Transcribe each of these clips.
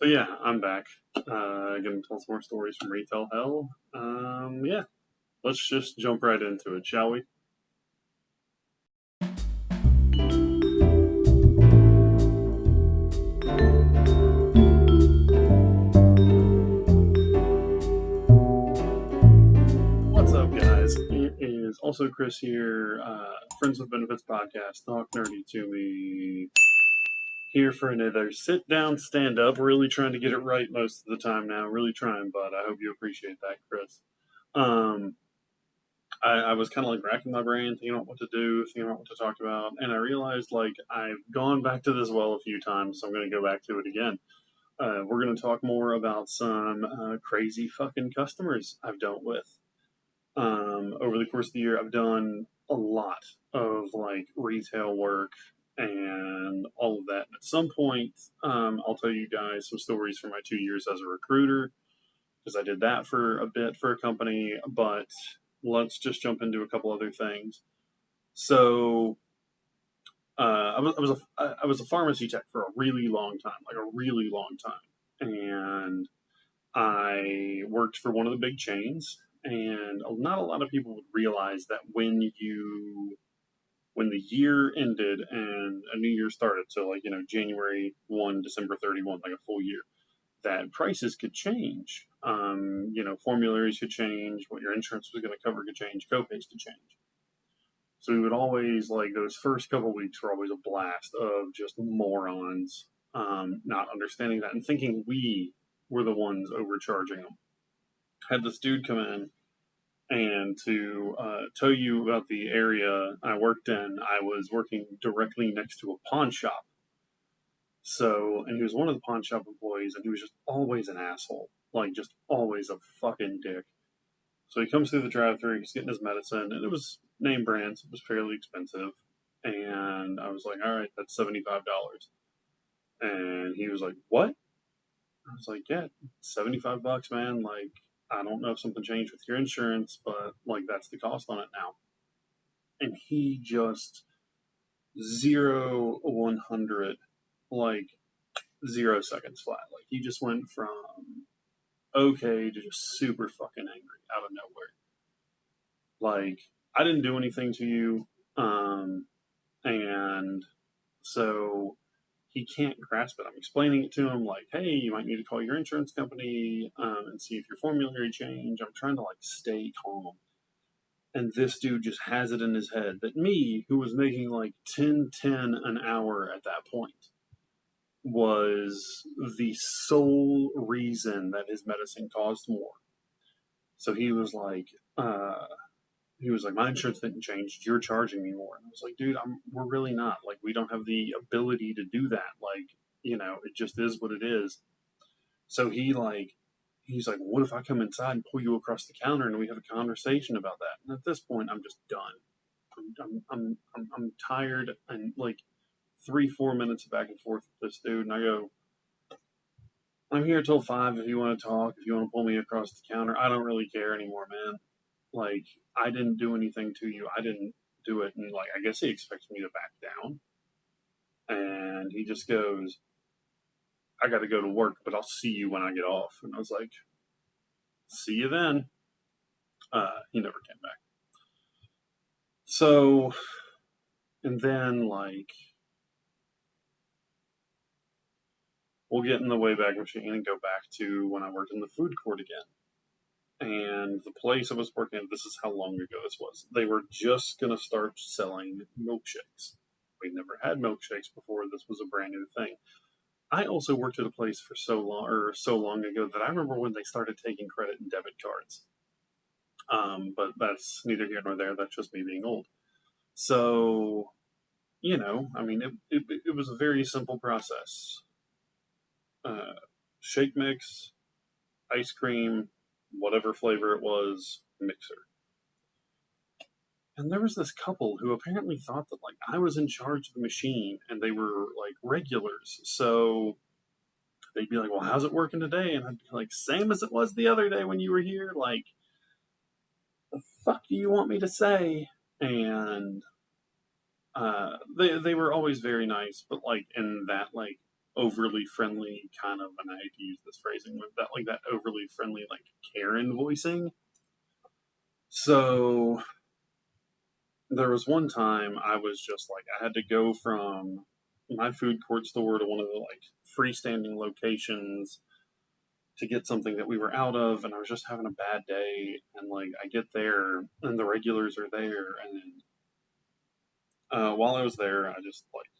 So yeah, I'm back. Gonna tell some more stories from retail hell. Yeah, let's just jump right into it, shall we? What's up, guys? It is also Chris here, Friends with Benefits podcast. Talk nerdy to me. Here for another sit down, stand up. Really trying to get it right most of the time now. Really trying, but I hope you appreciate that, Chris. Um, I was kind of like racking my brain, thinking about what to do, thinking about what to talk about, and I realized like I've gone back to this well a few times, so I'm going to go back to it again. We're going to talk more about some crazy fucking customers I've dealt with. Over the course of the year, I've done a lot of like retail work and all of that. And at some point, I'll tell you guys some stories from my 2 years as a recruiter because I did that for a bit for a company. But let's just jump into a couple other things. So I was a pharmacy tech for a really long time, like a really long time, and I worked for one of the big chains, and not a lot of people would realize that when the year ended and a new year started, so like January 1, December 31, like a full year, that prices could change. Formularies could change, what your insurance was going to cover could change, copays could change. So we would always like those first couple weeks were always a blast of just morons not understanding that and thinking we were the ones overcharging them. Had this dude come in, and to tell you about the area I worked in, I was working directly next to a pawn shop. So, and he was one of the pawn shop employees, and he was just always an asshole, like just always a fucking dick. So he comes through the drive-thru, he's getting his medicine, and it was name brand, so it was fairly expensive. And I was like, all right, that's $75. And he was like, what? I was like, yeah, $75, man. Like, I don't know if something changed with your insurance, but like, that's the cost on it now. And he just 0-100, like 0 seconds flat. Like, he just went from okay to just super fucking angry out of nowhere. Like, I didn't do anything to you. And so he can't grasp it. I'm explaining it to him like, hey, you might need to call your insurance company and see if your formulary change. I'm trying to like stay calm. And this dude just has it in his head that me, who was making like 10 an hour at that point, was the sole reason that his medicine caused more. So he was like, my insurance didn't change. You're charging me more. And I was like, dude, we're really not. Like, we don't have the ability to do that. Like, it just is what it is. So he's like, what if I come inside and pull you across the counter and we have a conversation about that? And at this point, I'm just done. I'm tired and like 3-4 minutes back and forth with this dude. And I go, I'm here till 5 if you want to talk, if you want to pull me across the counter. I don't really care anymore, man. Like, I didn't do anything to you. I didn't do it. And, like, I guess he expects me to back down. And he just goes, I got to go to work, but I'll see you when I get off. And I was like, see you then. He never came back. So, and then, like, we'll get in the Wayback Machine and go back to when I worked in the food court again. And the place I was working at, this is how long ago this was. They were just going to start selling milkshakes. We'd never had milkshakes before. This was a brand new thing. I also worked at a place for so long ago that I remember when they started taking credit and debit cards. But that's neither here nor there. That's just me being old. So, it was a very simple process. Shake mix, ice cream, whatever flavor it was, mixer. And there was this couple who apparently thought that like I was in charge of the machine and they were like regulars. So they'd be like, well, how's it working today? And I'd be like, same as it was the other day when you were here. Like, the fuck do you want me to say? And they were always very nice, but like in that like overly friendly kind of, and I hate to use this phrasing, but that overly friendly, like, Karen voicing. So there was one time I was just like, I had to go from my food court store to one of the like freestanding locations to get something that we were out of, and I was just having a bad day. And like, I get there, and the regulars are there, and while I was there, I just like,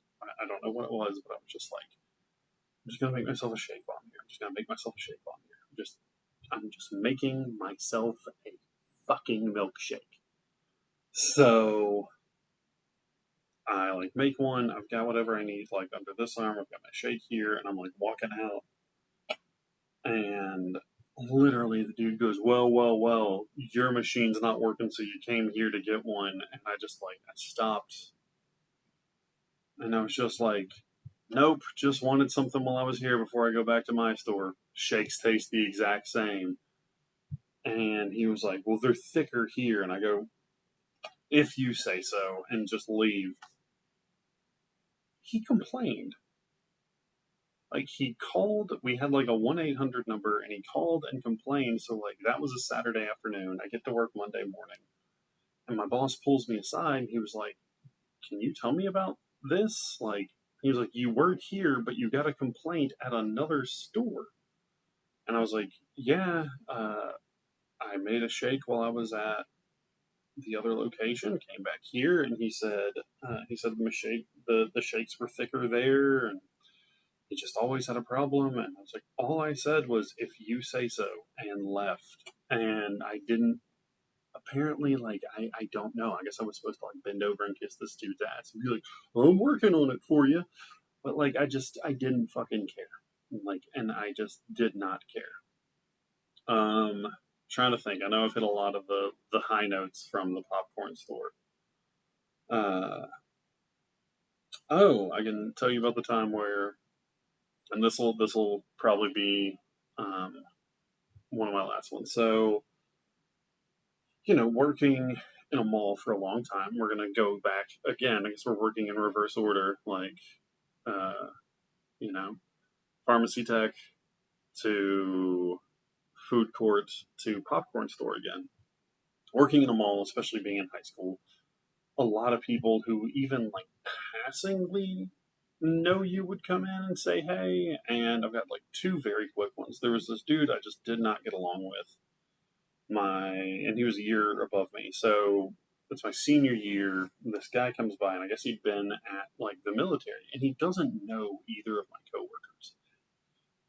I don't know what it was, but I was just like, I'm just gonna make myself a shake on here. I'm just gonna make myself a shake on here. I'm just making myself a fucking milkshake. So I like make one. I've got whatever I need, like under this arm. I've got my shake here, and I'm like walking out, and literally the dude goes, well, your machine's not working, so you came here to get one. And I just like, I stopped, and I was just like, nope, just wanted something while I was here before I go back to my store. Shakes taste the exact same. And he was like, well, they're thicker here. And I go, if you say so, and just leave. He complained. Like, he called, we had like a 1-800 number, and he called and complained. So, like, that was a Saturday afternoon. I get to work Monday morning. And my boss pulls me aside, and he was like, can you tell me about this? Like, he was like, you work here, but you got a complaint at another store. And I was like, yeah, I made a shake while I was at the other location, came back here, and he said the shakes were thicker there, and he just always had a problem. And I was like, all I said was, if you say so, and left. And I didn't, apparently, like, I don't know. I guess I was supposed to, like, bend over and kiss this dude's ass and be like, well, I'm working on it for you. But, like, I didn't fucking care. Like, and I just did not care. Trying to think. I know I've hit a lot of the high notes from the popcorn store. I can tell you about the time where, and this will probably be one of my last ones. So, working in a mall for a long time. We're gonna go back again. I guess we're working in reverse order, like, uh, you know, pharmacy tech to food court to popcorn store again. Working in a mall, especially being in high school, a lot of people who even like passingly know you would come in and say hey. And I've got like two very quick ones. There was this dude I just did not get along with. And he was a year above me, so it's my senior year. This guy comes by, and I guess he'd been at like the military, and he doesn't know either of my coworkers.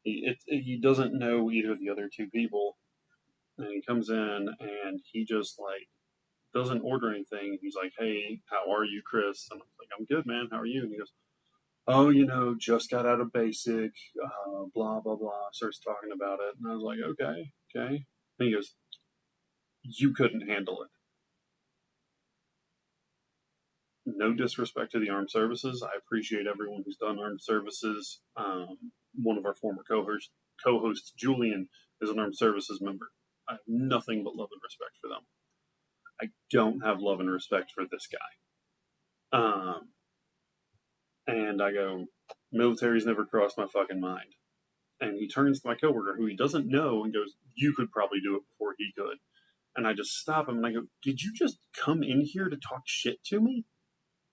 He doesn't know either of the other two people, and he comes in and he just like doesn't order anything. He's like, hey, how are you, Chris? And I was like, I'm good, man. How are you? And he goes, oh, just got out of basic, blah, blah, blah. Starts talking about it. And I was like, okay. And he goes, you couldn't handle it. No disrespect to the armed services. I appreciate everyone who's done armed services. One of our former co-hosts, Julian, is an armed services member. I have nothing but love and respect for them. I don't have love and respect for this guy. And I go, military's never crossed my fucking mind. And he turns to my coworker, who he doesn't know, and goes, you could probably do it before he could. And I just stop him and I go, did you just come in here to talk shit to me?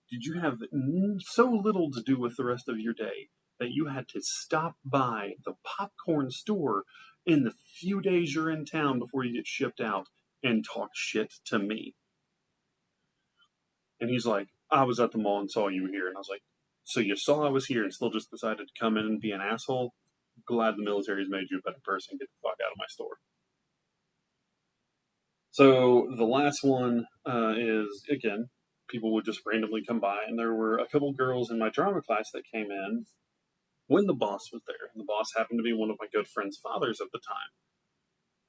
Did you have so little to do with the rest of your day that you had to stop by the popcorn store in the few days you're in town before you get shipped out and talk shit to me? And he's like, I was at the mall and saw you here. And I was like, so you saw I was here and still just decided to come in and be an asshole? Glad the military's made you a better person. Get the fuck out of my store. So the last one is, again, people would just randomly come by, and there were a couple girls in my drama class that came in when the boss was there. And the boss happened to be one of my good friend's fathers at the time.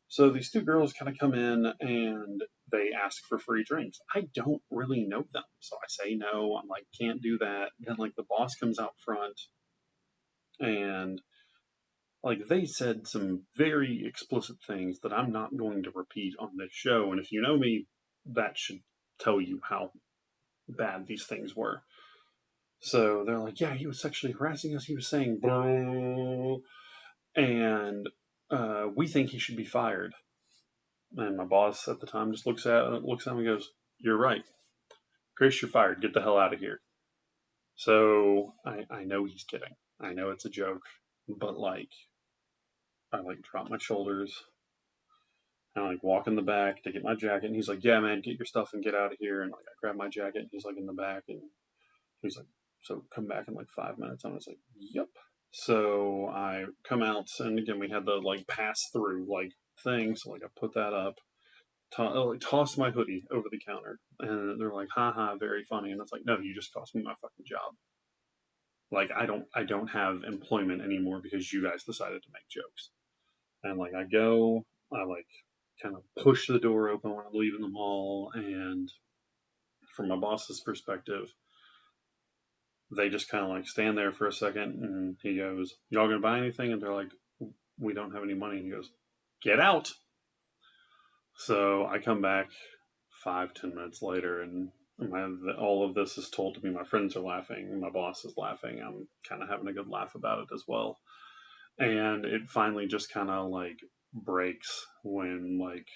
So these two girls kind of come in and they ask for free drinks. I don't really know them, so I say no. I'm like, can't do that. And like the boss comes out front, and like they said some very explicit things that I'm not going to repeat on this show. And if you know me, that should tell you how bad these things were. So they're like, yeah, he was sexually harassing us. He was saying, blah, and we think he should be fired. And my boss at the time just looks at him and goes, "You're right, Chris. You're fired. Get the hell out of here." So I know he's kidding. I know it's a joke, but like I like drop my shoulders and I like walk in the back to get my jacket. And he's like, "Yeah, man, get your stuff and get out of here." And like I grab my jacket. And he's like in the back, and he's like, "So come back in like 5 minutes." And I was like, "Yep." So I come out, and again we had the like pass through like thing. So like I put that up, like toss my hoodie over the counter, and they're like, "Ha, very funny." And it's like, no, you just cost me my fucking job. Like I don't have employment anymore because you guys decided to make jokes. And like I like kind of push the door open when I'm leaving the mall, and from my boss's perspective, they just kind of like stand there for a second, and he goes, "Y'all gonna buy anything?" And they're like, "We don't have any money." And he goes, "Get out." So I come back 5-10 minutes later, and all of this is told to me. My friends are laughing, my boss is laughing. I'm kind of having a good laugh about it as well. And it finally just kind of like breaks when like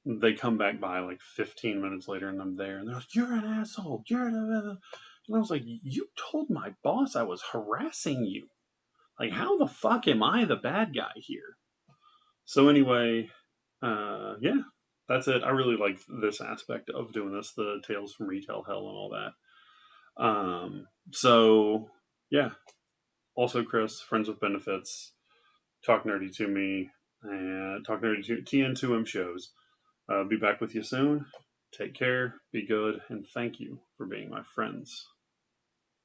they come back by like 15 minutes later, and I'm there, and they're like, "You're an asshole. You're an..." And I was like, "You told my boss I was harassing you. Like, how the fuck am I the bad guy here?" So anyway, yeah, that's it. I really like this aspect of doing this, the Tales from Retail Hell and all that. So yeah. Also, Chris, friends with benefits, talk nerdy to me, and talk nerdy to TN2M shows. Be back with you soon. Take care, be good, and thank you for being my friends.